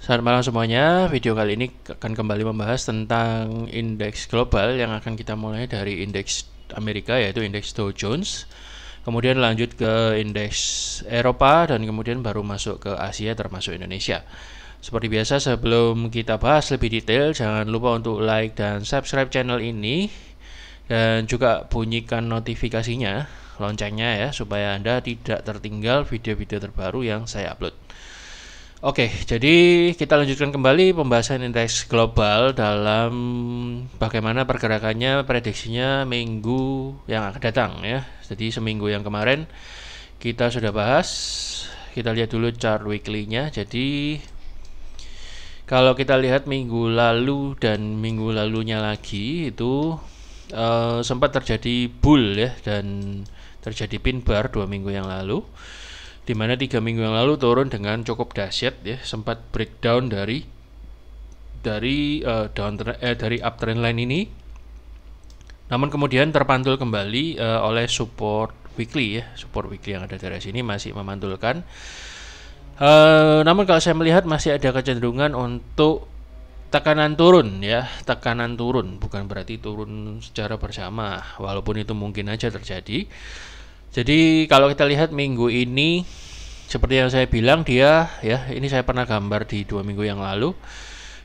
Selamat malam semuanya. Video kali ini akan kembali membahas tentang indeks global yang akan kita mulai dari indeks Amerika yaitu indeks Dow Jones. Kemudian lanjut ke indeks Eropa dan kemudian baru masuk ke Asia termasuk Indonesia. Seperti biasa sebelum kita bahas lebih detail, jangan lupa untuk like dan subscribe channel ini dan juga bunyikan notifikasinya, loncengnya ya, supaya Anda tidak tertinggal video-video terbaru yang saya upload. Oke, jadi kita lanjutkan kembali pembahasan indeks global dalam bagaimana pergerakannya, prediksinya minggu yang akan datang ya. Jadi seminggu yang kemarin kita sudah bahas. Kita lihat dulu chart weekly-nya. Jadi kalau kita lihat minggu lalu dan minggu lalunya lagi itu sempat terjadi bull ya dan terjadi pin bar 2 minggu yang lalu, di mana 3 minggu yang lalu turun dengan cukup dahsyat ya, sempat breakdown dari uptrend line ini, namun kemudian terpantul kembali oleh support weekly ya, support weekly yang ada dari sini masih memantulkan. Namun kalau saya melihat masih ada kecenderungan untuk tekanan turun ya, tekanan turun, bukan berarti turun secara bersama, walaupun itu mungkin aja terjadi. Jadi kalau kita lihat minggu ini seperti yang saya bilang, dia ya, ini saya pernah gambar di 2 minggu yang lalu,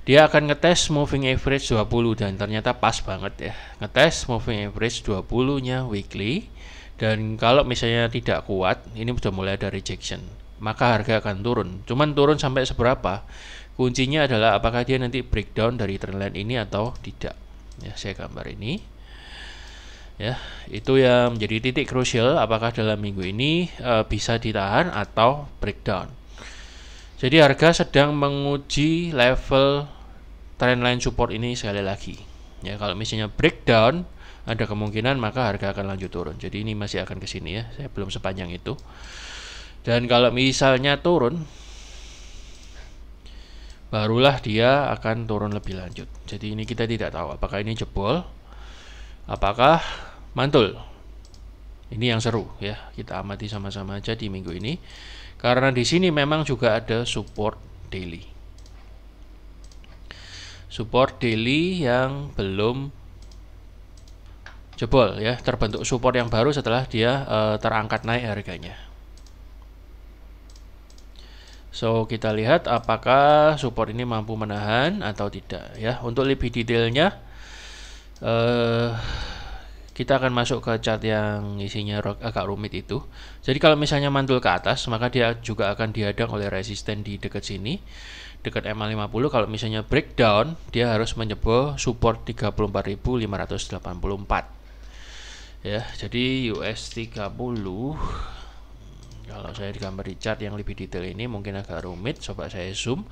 dia akan ngetes moving average 20 dan ternyata pas banget ya, ngetes moving average 20 nya weekly. Dan kalau misalnya tidak kuat, ini sudah mulai ada rejection, maka harga akan turun. Cuman turun sampai seberapa, kuncinya adalah apakah dia nanti breakdown dari trendline ini atau tidak ya. Saya gambar ini ya, itu yang menjadi titik krusial apakah dalam minggu ini bisa ditahan atau breakdown. Jadi harga sedang menguji level trendline support ini sekali lagi ya. Kalau misalnya breakdown, ada kemungkinan maka harga akan lanjut turun. Jadi ini masih akan ke sini ya, saya belum sepanjang itu. Dan kalau misalnya turun, barulah dia akan turun lebih lanjut. Jadi ini kita tidak tahu apakah ini jebol, apakah mantul. Ini yang seru ya, kita amati sama-sama aja di minggu ini, karena di sini memang juga ada support daily. Support daily yang belum jebol ya, terbentuk support yang baru setelah dia terangkat naik harganya. So kita lihat apakah support ini mampu menahan atau tidak ya. Untuk lebih detailnya kita akan masuk ke chart yang isinya agak rumit itu. Jadi kalau misalnya mantul ke atas, maka dia juga akan dihadang oleh resisten di dekat sini, dekat MA50. Kalau misalnya breakdown, dia harus menjebol support 34.584 ya. Jadi US 30, kalau saya digambar di chart yang lebih detail ini mungkin agak rumit, coba saya zoom.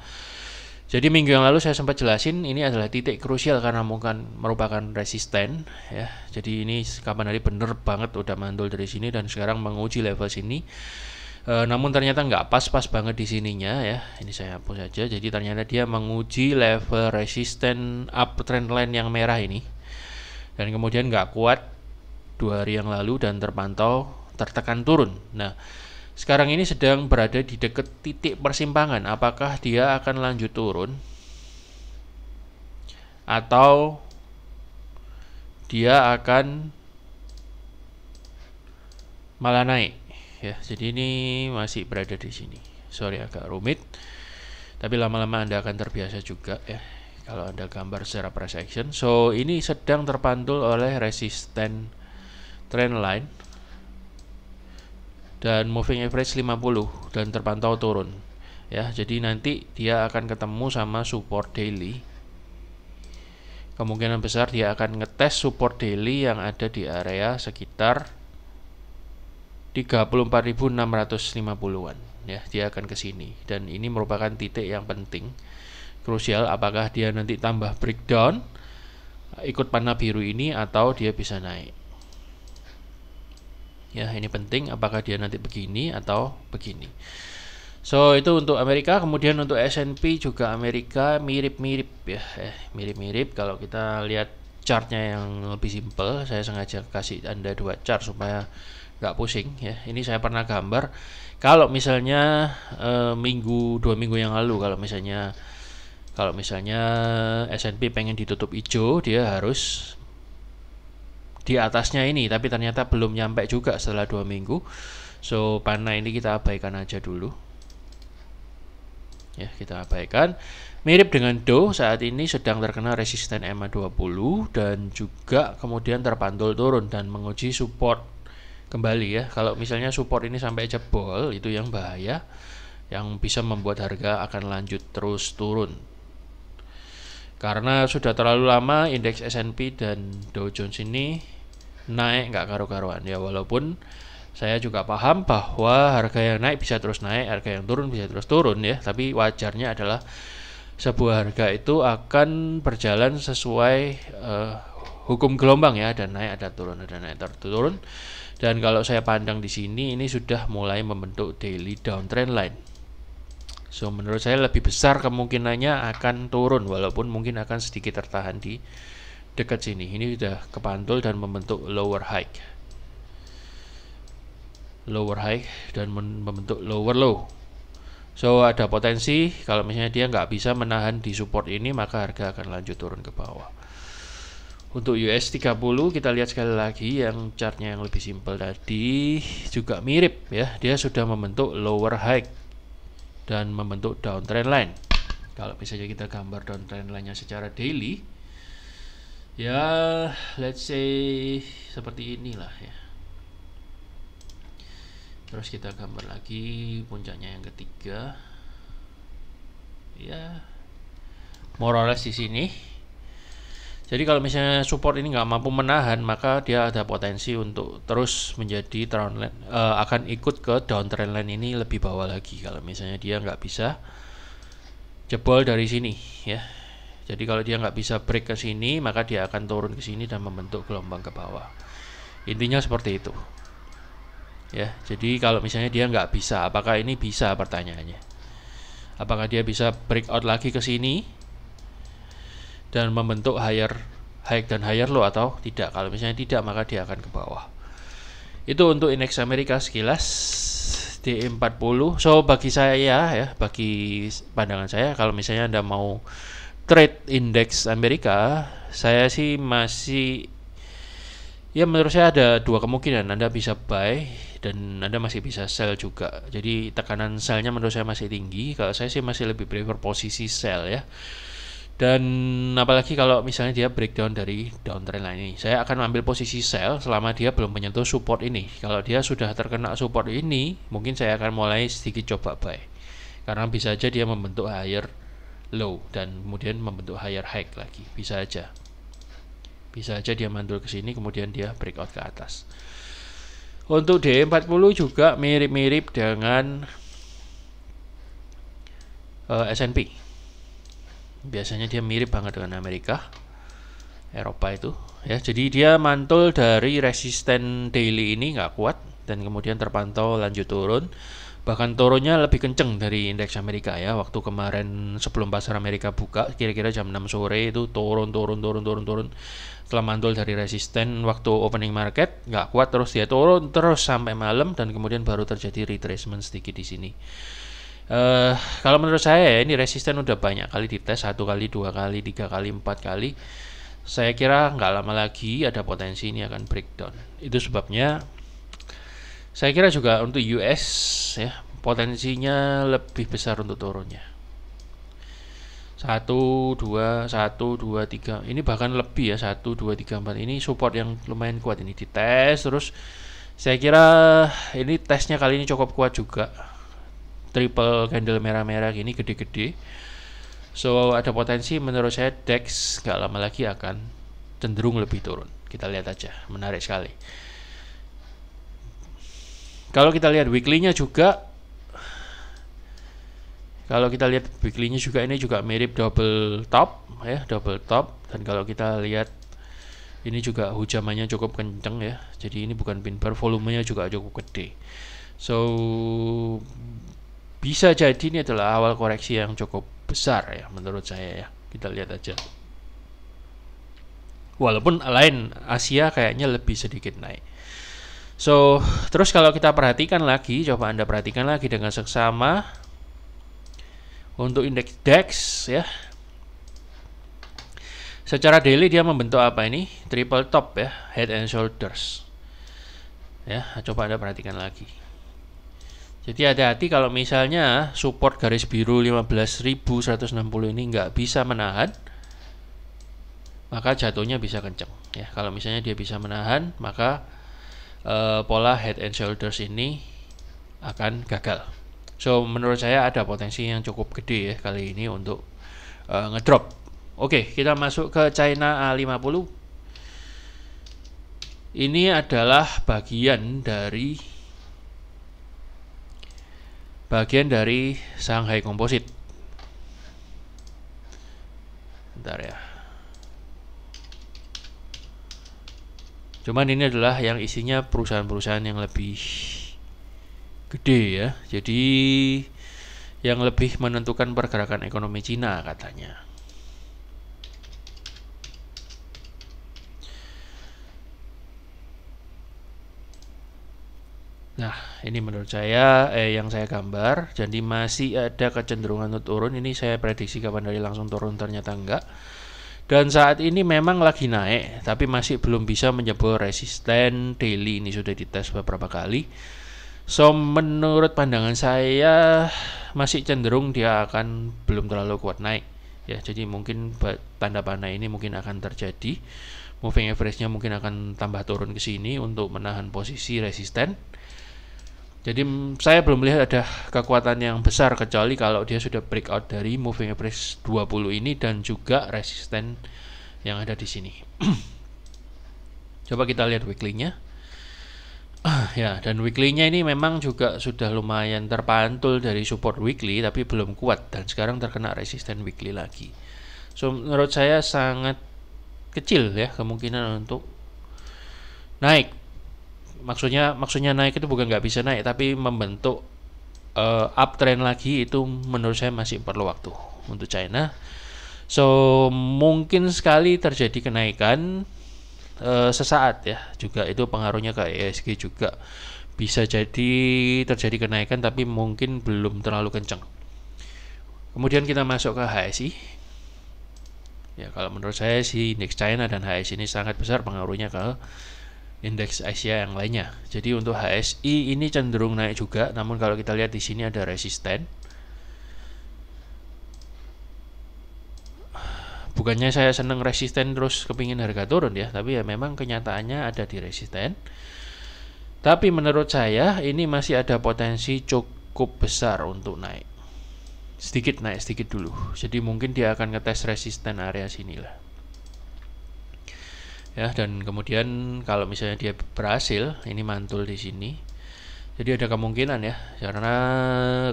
Jadi minggu yang lalu saya sempat jelasin ini adalah titik krusial karena mungkin merupakan resisten ya. Jadi ini kapan hari bener banget udah mantul dari sini dan sekarang menguji level sini. Namun ternyata nggak pas banget di sininya ya. Ini saya hapus saja. Jadi ternyata dia menguji level resisten uptrend line yang merah ini. Dan kemudian nggak kuat 2 hari yang lalu dan terpantau tertekan turun. Nah, sekarang ini sedang berada di dekat titik persimpangan. Apakah dia akan lanjut turun atau dia akan malah naik ya. Jadi ini masih berada di sini. Sorry agak rumit, tapi lama-lama Anda akan terbiasa juga ya kalau Anda gambar secara price action. So ini sedang terpantul oleh resisten trendline dan moving average 50 dan terpantau turun ya. Jadi nanti dia akan ketemu sama support daily. Kemungkinan besar dia akan ngetes support daily yang ada di area sekitar 34.650-an ya. Dia akan ke sini dan ini merupakan titik yang penting krusial apakah dia nanti tambah breakdown ikut panah biru ini atau dia bisa naik. Ya, ini penting apakah dia nanti begini atau begini. So itu untuk Amerika. Kemudian untuk S&P juga Amerika mirip-mirip ya, mirip-mirip. Kalau kita lihat chartnya yang lebih simple, saya sengaja kasih Anda 2 chart supaya nggak pusing ya. Ini saya pernah gambar Kalau misalnya dua minggu yang lalu, kalau misalnya S&P pengen ditutup hijau, dia harus di atasnya ini, tapi ternyata belum nyampe juga setelah 2 minggu. So panah ini kita abaikan aja dulu. Ya, kita abaikan. Mirip dengan Dow, saat ini sedang terkena resisten EMA 20 dan juga kemudian terpantul turun dan menguji support kembali ya. Kalau misalnya support ini sampai jebol, itu yang bahaya, yang bisa membuat harga akan lanjut terus turun. Karena sudah terlalu lama indeks S&P dan Dow Jones ini naik nggak karu-karuan ya, walaupun saya juga paham bahwa harga yang naik bisa terus naik, harga yang turun bisa terus turun ya, tapi wajarnya adalah sebuah harga itu akan berjalan sesuai hukum gelombang ya, ada naik ada turun, ada naik ada turun. Dan kalau saya pandang di sini, ini sudah mulai membentuk daily downtrend line. So menurut saya lebih besar kemungkinannya akan turun, walaupun mungkin akan sedikit tertahan di dekat sini. Ini sudah kepantul dan membentuk lower high dan membentuk lower low. So ada potensi kalau misalnya dia nggak bisa menahan di support ini, maka harga akan lanjut turun ke bawah. Untuk US 30 kita lihat sekali lagi yang chartnya yang lebih simpel tadi juga mirip ya, dia sudah membentuk lower high dan membentuk downtrend line. Kalau misalnya kita gambar downtrend line-nya secara daily, ya let's say seperti inilah ya. Terus kita gambar lagi puncaknya yang ketiga, ya more or less di sini. Jadi kalau misalnya support ini nggak mampu menahan, maka dia ada potensi untuk terus menjadi downtrend, akan ikut ke downtrend line ini lebih bawah lagi. Kalau misalnya dia nggak bisa jebol dari sini, ya. Jadi kalau dia nggak bisa break ke sini, maka dia akan turun ke sini dan membentuk gelombang ke bawah. Intinya seperti itu. Ya, jadi kalau misalnya dia nggak bisa, apakah ini bisa pertanyaannya? Apakah dia bisa breakout lagi ke sini dan membentuk higher high dan higher low atau tidak? Kalau misalnya tidak, maka dia akan ke bawah. Itu untuk indeks Amerika sekilas D40. So bagi saya ya, bagi pandangan saya, kalau misalnya Anda mau trade indeks Amerika, saya sih masih, ya menurut saya ada dua kemungkinan. Anda bisa buy dan Anda masih bisa sell juga. Jadi tekanan sellnya menurut saya masih tinggi. Kalau saya sih masih lebih prefer posisi sell ya. Dan apalagi kalau misalnya dia breakdown dari downtrend line ini, saya akan ambil posisi sell selama dia belum menyentuh support ini. Kalau dia sudah terkena support ini, mungkin saya akan mulai sedikit coba buy. Karena bisa aja dia membentuk higher low dan kemudian membentuk higher high lagi. Bisa aja dia mantul ke sini kemudian dia breakout ke atas. Untuk D40 juga mirip-mirip dengan S&P. Biasanya dia mirip banget dengan Amerika, Eropa itu ya. Jadi dia mantul dari resisten daily ini nggak kuat dan kemudian terpantau lanjut turun. Bahkan turunnya lebih kenceng dari indeks Amerika ya. Waktu kemarin sebelum pasar Amerika buka kira-kira jam 6 sore itu turun. Setelah mantul dari resisten waktu opening market nggak kuat, terus dia turun terus sampai malam dan kemudian baru terjadi retracement sedikit di sini. Kalau menurut saya ini resisten udah banyak kali dites, 1 kali, 2 kali, 3 kali, 4 kali. Saya kira nggak lama lagi ada potensi ini akan breakdown. Itu sebabnya saya kira juga untuk US ya potensinya lebih besar untuk turunnya. 1, 2, 3 ini bahkan lebih ya, 1, 2, 3, 4 ini support yang lumayan kuat ini dites terus. Saya kira ini tesnya kali ini cukup kuat juga, triple candle merah-merah gini gede-gede. So ada potensi menurut saya DAX gak lama lagi akan cenderung lebih turun. Kita lihat aja, menarik sekali. Kalau kita lihat weekly-nya juga, ini juga mirip double top ya, double top. Dan kalau kita lihat ini juga hujamannya cukup kenceng ya. Jadi ini bukan pin bar, volumenya juga cukup gede. So bisa jadi ini adalah awal koreksi yang cukup besar ya menurut saya ya. Kita lihat aja. Walaupun lain Asia kayaknya lebih sedikit naik. So, terus kalau kita perhatikan lagi, coba Anda perhatikan lagi dengan seksama untuk indeks DAX ya. Secara daily dia membentuk apa ini? Triple top ya, head and shoulders. Ya, coba Anda perhatikan lagi. Jadi hati-hati kalau misalnya support garis biru 15.160 ini nggak bisa menahan, maka jatuhnya bisa kenceng ya. Kalau misalnya dia bisa menahan, maka pola head and shoulders ini akan gagal. So menurut saya ada potensi yang cukup gede ya kali ini untuk ngedrop. Oke, kita masuk ke China A50. Ini adalah bagian dari Shanghai Composite. Bentar ya. Cuman ini adalah yang isinya perusahaan-perusahaan yang lebih gede ya. Jadi yang lebih menentukan pergerakan ekonomi Cina katanya. Nah, ini menurut saya yang saya gambar, jadi masih ada kecenderungan untuk turun. Ini saya prediksi kapan hari langsung turun, ternyata enggak. Dan saat ini memang lagi naik, tapi masih belum bisa menjebol resisten daily. Ini sudah dites beberapa kali. So, menurut pandangan saya masih cenderung dia akan belum terlalu kuat naik. Ya, jadi mungkin tanda panah ini mungkin akan terjadi. Moving average-nya mungkin akan tambah turun ke sini untuk menahan posisi resisten. Jadi saya belum melihat ada kekuatan yang besar kecuali kalau dia sudah breakout dari moving average 20 ini dan juga resisten yang ada di sini. Coba kita lihat weekly-nya. Ya, dan weekly-nya ini memang juga sudah lumayan terpantul dari support weekly tapi belum kuat dan sekarang terkena resisten weekly lagi. So menurut saya sangat kecil ya kemungkinan untuk naik. Maksudnya naik itu bukan nggak bisa naik, tapi membentuk uptrend lagi itu menurut saya masih perlu waktu untuk China. So mungkin sekali terjadi kenaikan sesaat ya, juga itu pengaruhnya ke ISG juga bisa jadi terjadi kenaikan, tapi mungkin belum terlalu kencang. Kemudian kita masuk ke HSI. Ya kalau menurut saya sih indeks China dan HSI ini sangat besar pengaruhnya ke indeks Asia yang lainnya. Jadi untuk HSI ini cenderung naik juga, namun kalau kita lihat di sini ada resisten. Bukannya saya seneng resisten terus kepingin harga turun ya, tapi ya memang kenyataannya ada di resisten. Tapi menurut saya ini masih ada potensi cukup besar untuk naik. Naik sedikit dulu. Jadi mungkin dia akan ngetes resisten area sini lah. Ya, dan kemudian kalau misalnya dia berhasil, ini mantul di sini. Jadi ada kemungkinan ya, karena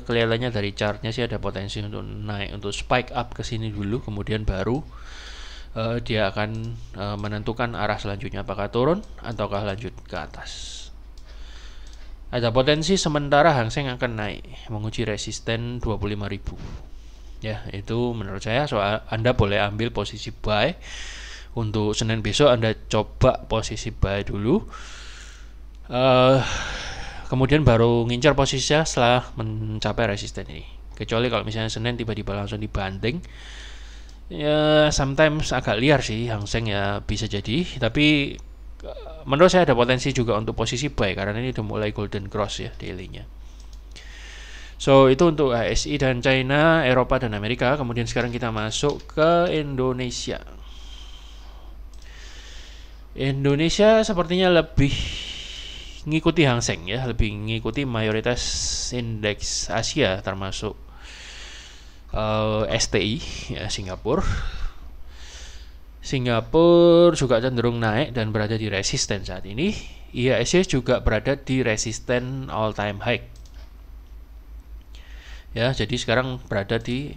kelihatannya dari chartnya sih ada potensi untuk naik, untuk spike up ke sini dulu, kemudian baru dia akan menentukan arah selanjutnya apakah turun ataukah lanjut ke atas. Ada potensi sementara Hang Seng akan naik, menguji resisten 25.000. Ya, itu menurut saya soal Anda boleh ambil posisi buy. Untuk Senin besok Anda coba posisi buy dulu, kemudian baru ngincar posisinya setelah mencapai resisten ini. Kecuali kalau misalnya Senin tiba-tiba langsung dibanting, ya sometimes agak liar sih Hang Seng ya, bisa jadi. Tapi menurut saya ada potensi juga untuk posisi buy karena ini udah mulai golden cross ya daily-nya. So itu untuk HSI dan China, Eropa dan Amerika. Kemudian sekarang kita masuk ke Indonesia. Indonesia sepertinya lebih ngikuti Hang Seng ya, lebih ngikuti mayoritas indeks Asia termasuk STI ya, Singapura juga cenderung naik dan berada di resisten saat ini. IHSG juga berada di resisten all time high. Ya, jadi sekarang berada di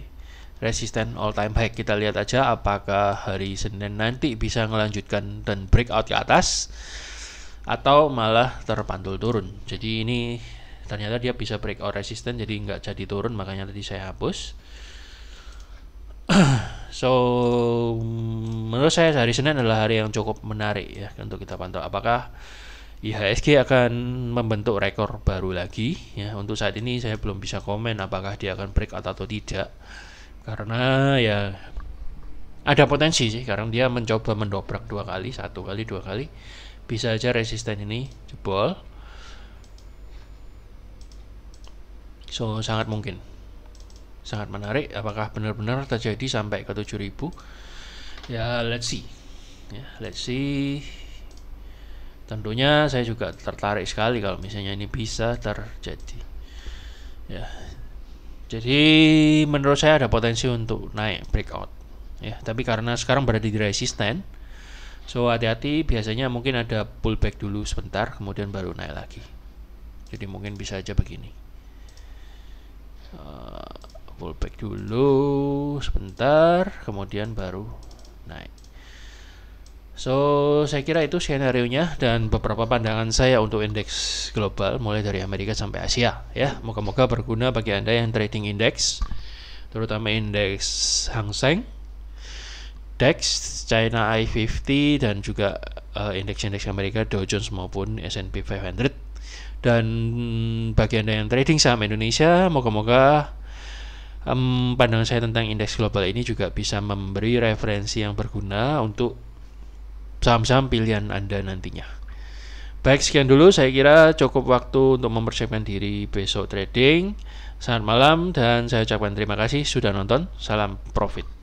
resisten all time high. Kita lihat aja apakah hari Senin nanti bisa melanjutkan dan breakout ke atas atau malah terpantul turun. Jadi ini ternyata dia bisa breakout resisten, jadi nggak jadi turun, makanya tadi saya hapus. So menurut saya hari Senin adalah hari yang cukup menarik ya untuk kita pantau apakah IHSG akan membentuk rekor baru lagi ya. Untuk saat ini saya belum bisa komen apakah dia akan breakout atau tidak, karena ya ada potensi sih, karena dia mencoba mendobrak 2 kali, 1 kali, 2 kali, bisa aja resisten ini jebol. So sangat mungkin, sangat menarik. Apakah benar-benar terjadi sampai ke 7000? Ya let's see. Let's see. Tentunya saya juga tertarik sekali kalau misalnya ini bisa terjadi. Ya. Jadi menurut saya ada potensi untuk naik breakout. Ya, tapi karena sekarang berada di resisten, so hati-hati, biasanya mungkin ada pullback dulu sebentar kemudian baru naik lagi. Jadi mungkin bisa aja begini. Pullback dulu sebentar kemudian baru naik. So saya kira itu skenario-nya dan beberapa pandangan saya untuk indeks global mulai dari Amerika sampai Asia ya. Moga-moga berguna bagi Anda yang trading indeks, terutama indeks Hang Seng, DAX, China i50, dan juga indeks-indeks Amerika Dow Jones maupun S&P 500. Dan bagi Anda yang trading saham Indonesia, moga-moga pandangan saya tentang indeks global ini juga bisa memberi referensi yang berguna untuk saham-saham pilihan Anda nantinya. Baik, sekian dulu, saya kira cukup waktu untuk mempersiapkan diri besok trading. Selamat malam dan saya ucapkan terima kasih sudah nonton. Salam profit.